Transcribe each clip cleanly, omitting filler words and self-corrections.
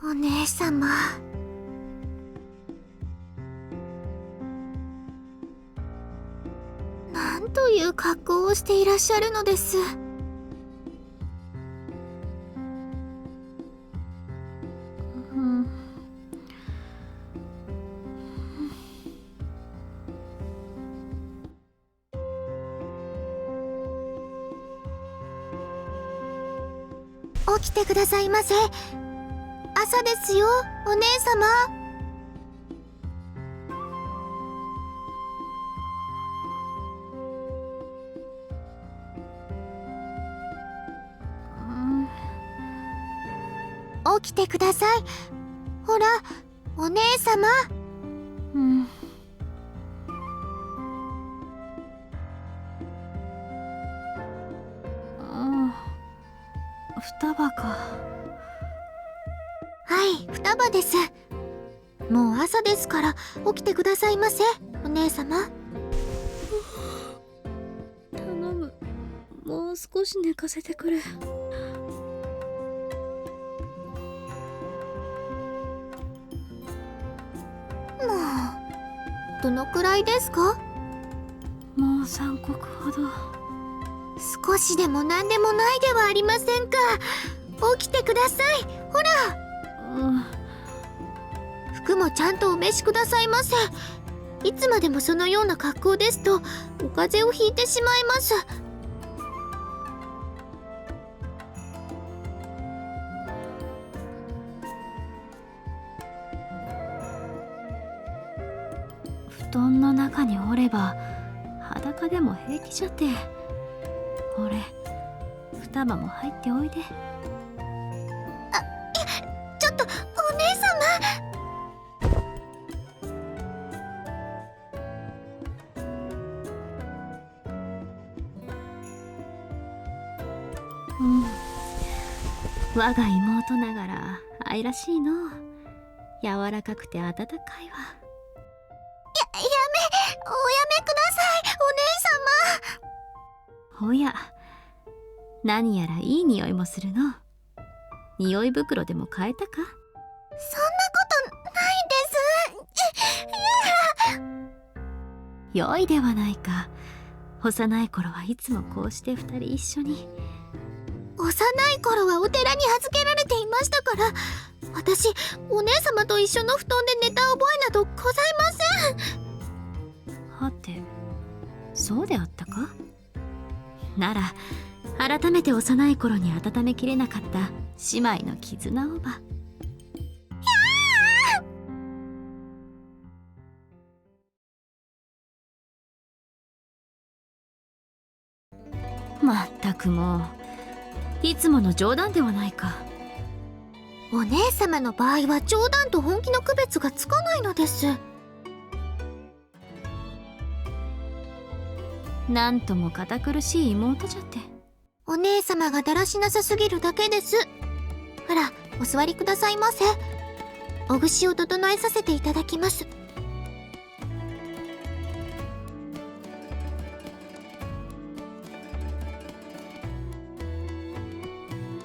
お姉様、なんという格好をしていらっしゃるのです。起きてくださいませ。朝ですよ、お姉様。起きてください。ほら、お姉様。双葉か。はい、双葉です。もう朝ですから起きてくださいませ、お姉様。頼む、もう少し寝かせてくれ。どのくらいですか？もう3刻ほど。少しでも何でもないではありませんか。起きてください。ほら、服もちゃんとお召しくださいませ。いつまでもそのような格好ですとお風邪をひいてしまいます。布団の中におれば裸でも平気じゃて。俺、双葉も入っておいで。ちょっとお姉様。我が妹ながら愛らしいの。柔らかくて温かいわ。おやめください、お姉様。おや、何やらいい匂いもするの。匂い袋でも変えたか？そんなことないです。良いではないか。幼い頃はいつもこうして二人一緒に。幼い頃はお寺に預けられていましたから、私お姉様と一緒の布団で寝た覚えなどございません。はて、そうであったか？なら改めて幼い頃に温めきれなかった姉妹の絆をば。まったくもう、いつもの冗談ではないか。お姉様の場合は冗談と本気の区別がつかないのです。なんとも堅苦しい妹じゃって。お姉様がだらしなさすぎるだけです。ほら、お座りくださいませ。お串を整えさせていただきます。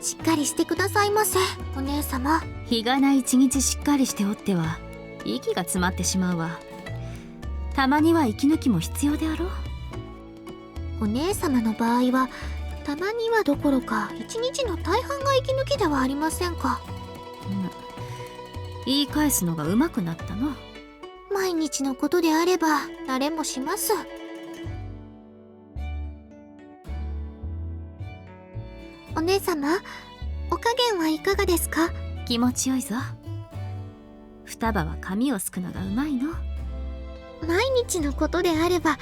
しっかりしてくださいませ、お姉様。日がな一日しっかりしておっては息が詰まってしまうわ。たまには息抜きも必要であろう。お姉様の場合はたまにはどころか一日の大半が息抜きではありませんか。言い返すのが上手くなったの。毎日のことであれば慣れもします。お姉様、お加減はいかがですか？気持ちよいぞ。双葉は髪をすくのがうまいの。毎日のことであれば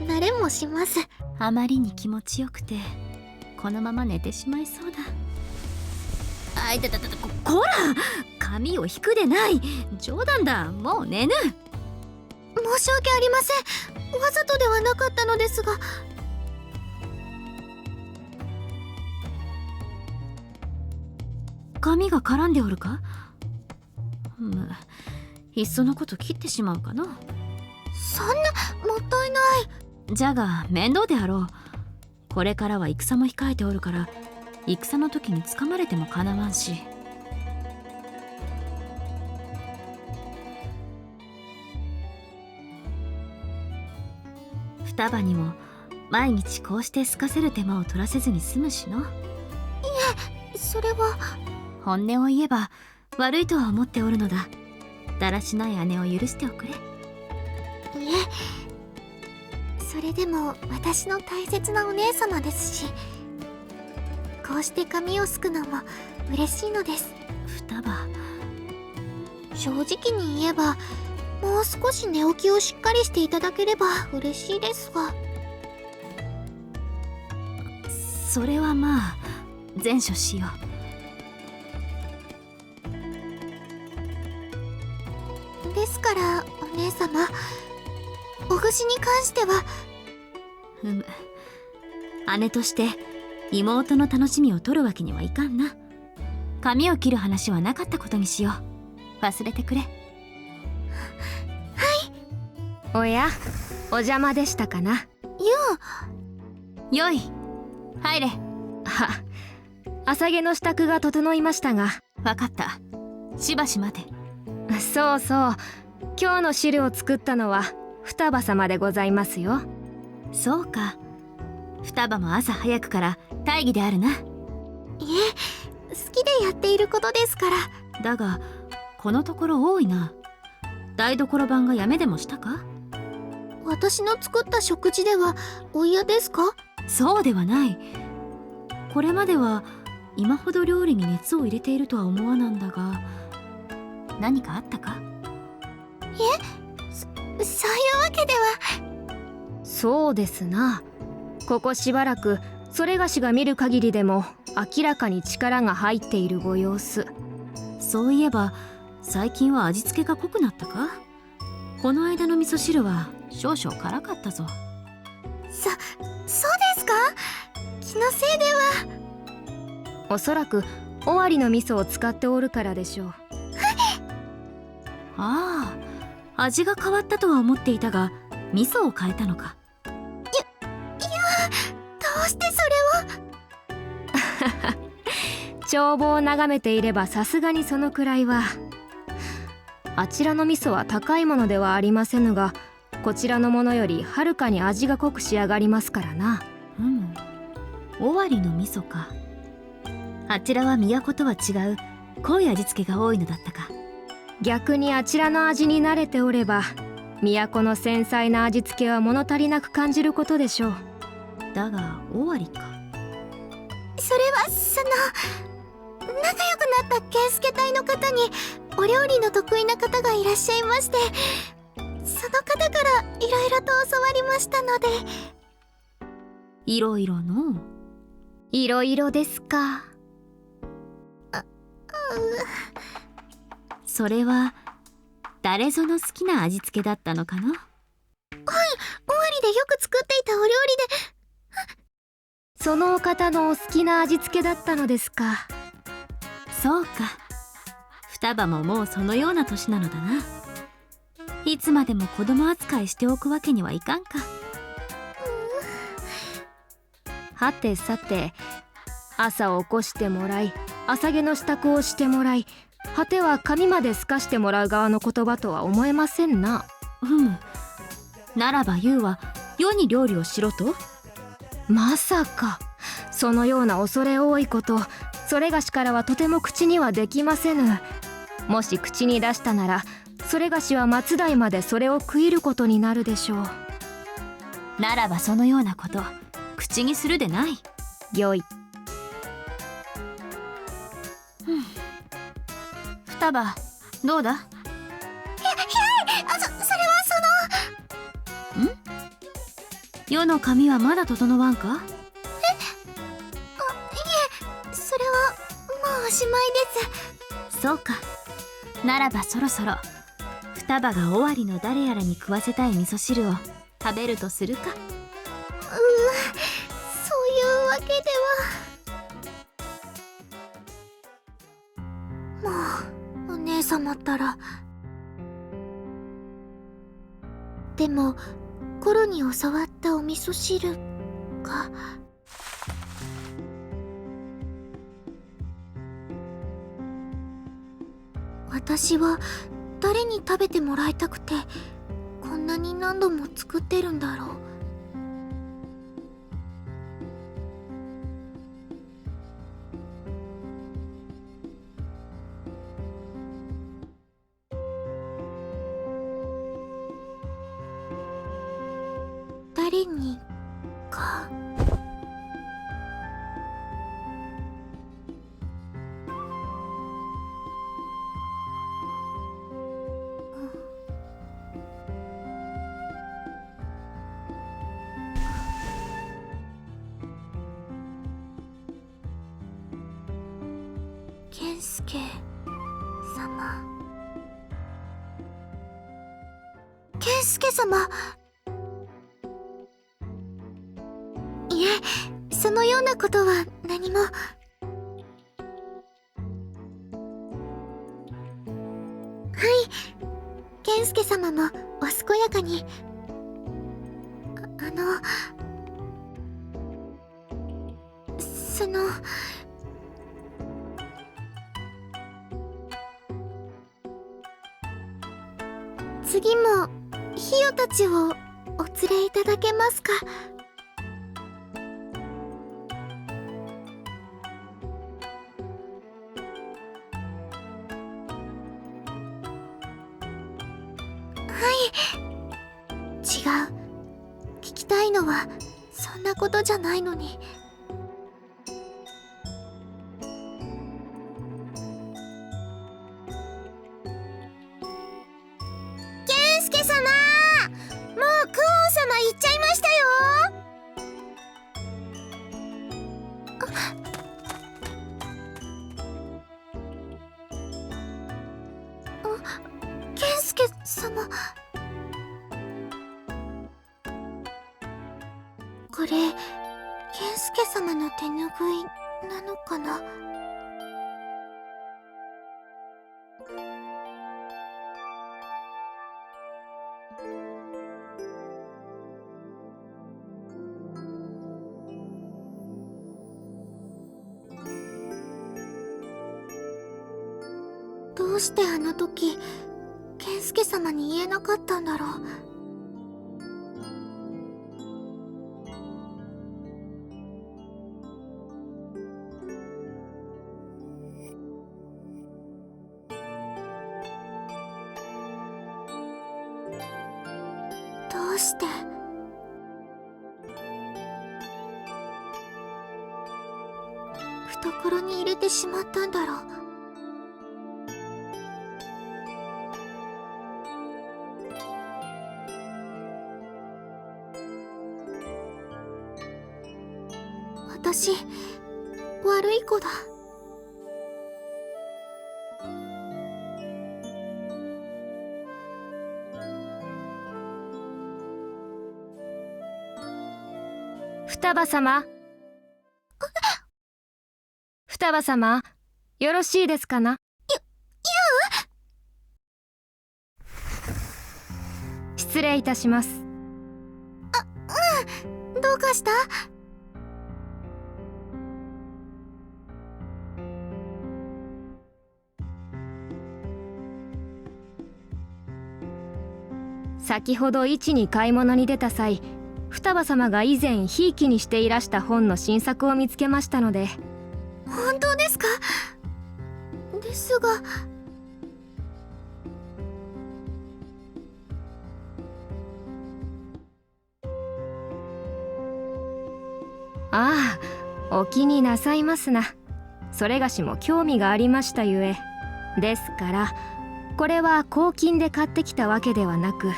慣れもします。あまりに気持ちよくてこのまま寝てしまいそうだ。あいたたたた、こら、髪を引くでない。冗談だ、もう寝ぬ。申し訳ありません。わざとではなかったのですが。髪が絡んでおるか？いっそのこと切ってしまうかの。そんな、もったいない。じゃが面倒であろう。これからは戦も控えておるから、戦の時に掴まれてもかなわんし。双葉にも毎日こうしてすかせる手間を取らせずに済むしの。いえ、それは。本音を言えば悪いとは思っておるのだ。だらしない姉を許しておくれ。いえ、それでも私の大切なお姉様ですし、こうして髪をすくのも嬉しいのです。双葉、正直に言えば、もう少し寝起きをしっかりしていただければ嬉しいですが。それはまあ善処しよう。ですからお姉様、おぐしに関しては。姉として妹の楽しみを取るわけにはいかんな。髪を切る話はなかったことにしよう。忘れてくれ。おや、お邪魔でしたかな。よい、入れ。朝毛の支度が整いましたが。わかった。しばし待て。そうそう、今日の汁を作ったのは双葉様でございますよ。そうか、双葉も朝早くから大儀であるな。いえ、好きでやっていることですから。だがこのところ多いな。台所番がやめでもしたか？私の作った食事ではお嫌ですか？そうではない。これまでは今ほど料理に熱を入れているとは思わなんだが、何かあったか？そういうわけでは。そうですな。ここしばらくそれがしが見る限りでも明らかに力が入っているご様子。そういえば最近は味付けが濃くなったか？この間の味噌汁は少々辛かったぞ。そうですか？気のせいでは。おそらく尾張の味噌を使っておるからでしょう。ああ、味が変わったとは思っていたが、味噌を変えたのか。いや、どうしてそれを。帳簿を眺めていればさすがにそのくらいは。あちらの味噌は高いものではありませぬが、こちらのものよりはるかに味が濃く仕上がりますからな。尾張の味噌か。あちらは都とは違う濃い味付けが多いのだったか。逆にあちらの味に慣れておれば、都の繊細な味付けは物足りなく感じることでしょう。だが尾張か。それは仲良くなった健介隊の方にお料理の得意な方がいらっしゃいまして、その方からいろいろと教わりましたので。いろいろの。いろいろですか。それは誰ぞの好きな味付けだったのかな？はい、尾張でよく作っていたお料理で。そのお方のお好きな味付けだったのですか。そうか、双葉ももうそのような年なのだな。いつまでも子供扱いしておくわけにはいかんか。はてさて、朝起こしてもらい、朝毛の支度をしてもらい、果ては髪まで透かしてもらう側の言葉とは思えませんな。ならば優は世に料理をしろと？まさかそのような恐れ多いこと、それがしからはとても口にはできませぬ。もし口に出したなら、それがしは末代までそれを食いることになるでしょう。ならばそのようなこと口にするでない。よい。双葉、どうだ？それは世の髪はまだ整わんか？いえ、それはもうおしまいです。そうか。ならばそろそろ双葉が尾張の誰やらに食わせたい味噌汁を食べるとするか。そういうわけでは。もうお姉様ったら。でもコロに教わったお味噌汁が。私は誰に食べてもらいたくてこんなに何度も作ってるんだろう。誰にか。健介様。健介様。いえ、そのようなことは何も。健介様もお健やかに。その次もヒヨたちをお連れいただけますか。違う。聞きたいのはそんなことじゃないのに。健介様、もうクオン様行っちゃいましたよ。健介様。これ、健介様の手ぬぐいなのかな。どうしてあの時、健介様に言えなかったんだろう。どうして。懐に入れてしまったんだろう。私、悪い子だ。双葉様。双葉様、よろしいですかな。失礼いたします。どうかした？先ほど市に買い物に出た際、双葉様が以前ひいきにしていらした本の新作を見つけましたので。本当ですか？ですが。ああ、お気になさいますな。それがしも興味がありましたゆえ。ですからこれは公金で買ってきたわけではなく、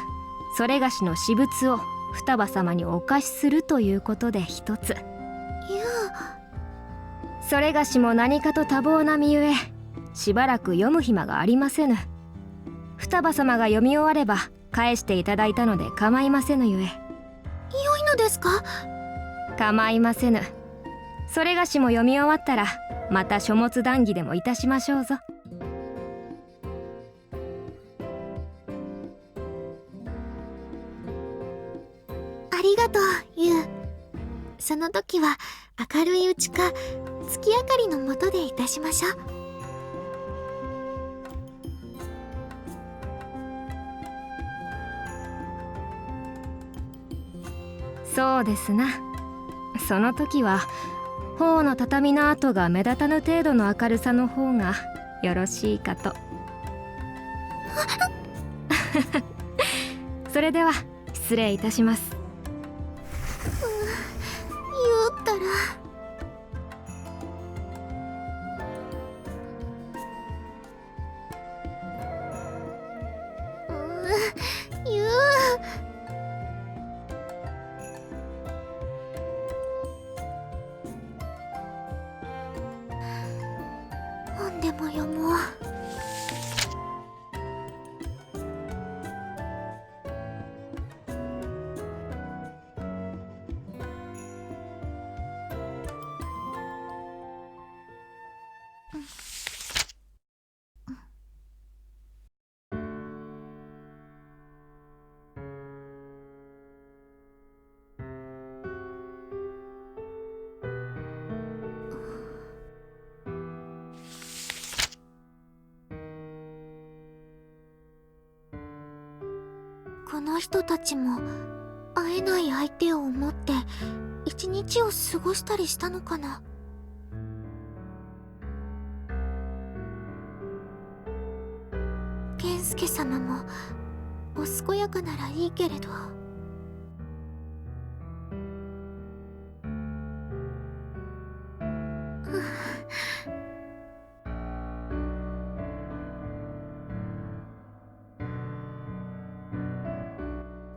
それがしの私物を双葉様にお貸しするということで一つ。いや、それがしも何かと多忙な身ゆえ、しばらく読む暇がありませぬ。双葉様が読み終われば返していただいたので構いませぬゆえ。良いのですか？構いませぬ。それがしも読み終わったらまた書物談義でもいたしましょうぞ。りがとう、ユウ。その時は明るいうちか月明かりの下でいたしましょう。そうですな。その時は頬の畳の跡が目立たぬ程度の明るさの方がよろしいかと。それでは失礼いたします。ユウったら。ユウ。本でも読もう。この人たちも会えない相手を思って一日を過ごしたりしたのかな。健介様もお健やかならいいけれど。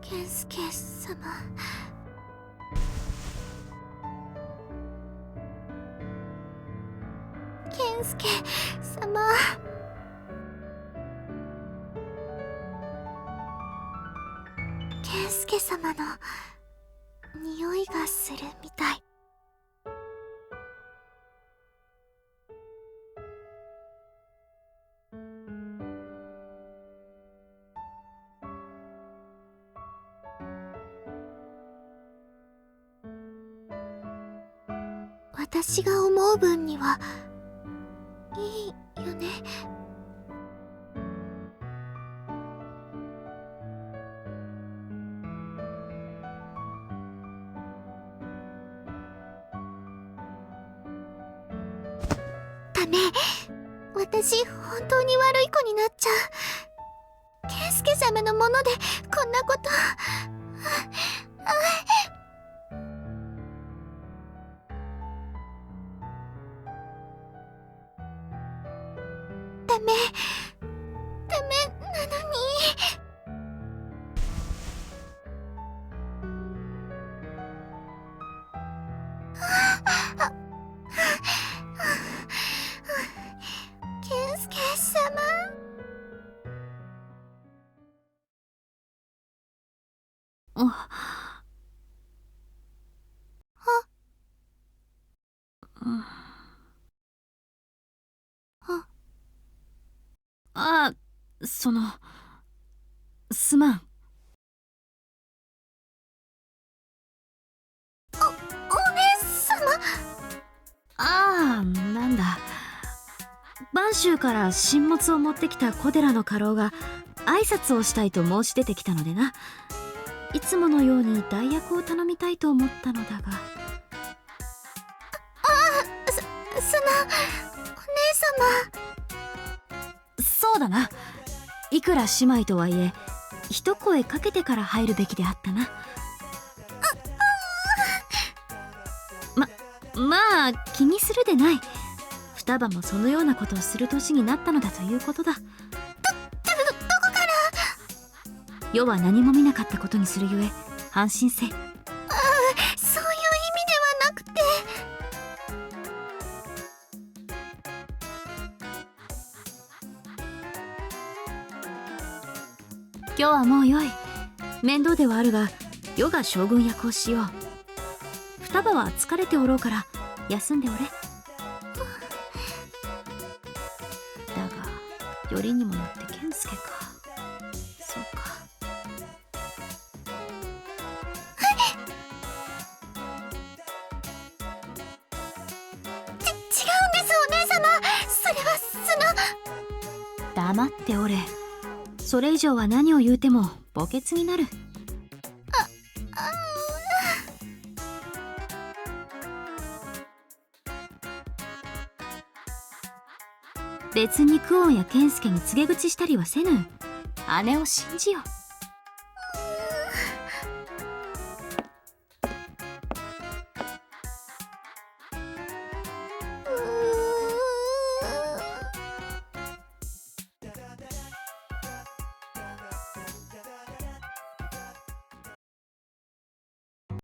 健介様。健介様。健介様の匂いがするみたい。私が思う分にはいいよね。ダメ。私本当に悪い子になっちゃう。健介様のものでこんなこと。ダメなのに。健介様。すまん。お姉様。なんだ。播州から神物を持ってきた小寺の家老が挨拶をしたいと申し出てきたのでな。いつものように代役を頼みたいと思ったのだが。お姉様。そうだな。いくら姉妹とはいえ一声かけてから入るべきであったな。まあ気にするでない。双葉もそのようなことをする年になったのだということだ。どこから。世は何も見なかったことにするゆえ安心せい。そういう意味ではなくて。今日はもうよい。面倒ではあるが世が将軍役をしよう。双葉は疲れておろうから休んでおれ。だがよりにもよって健介か。そうか。黙っておれ。それ以上は何を言うても墓穴になる。別にクオンやケンスケに告げ口したりはせぬ。姉を信じよ。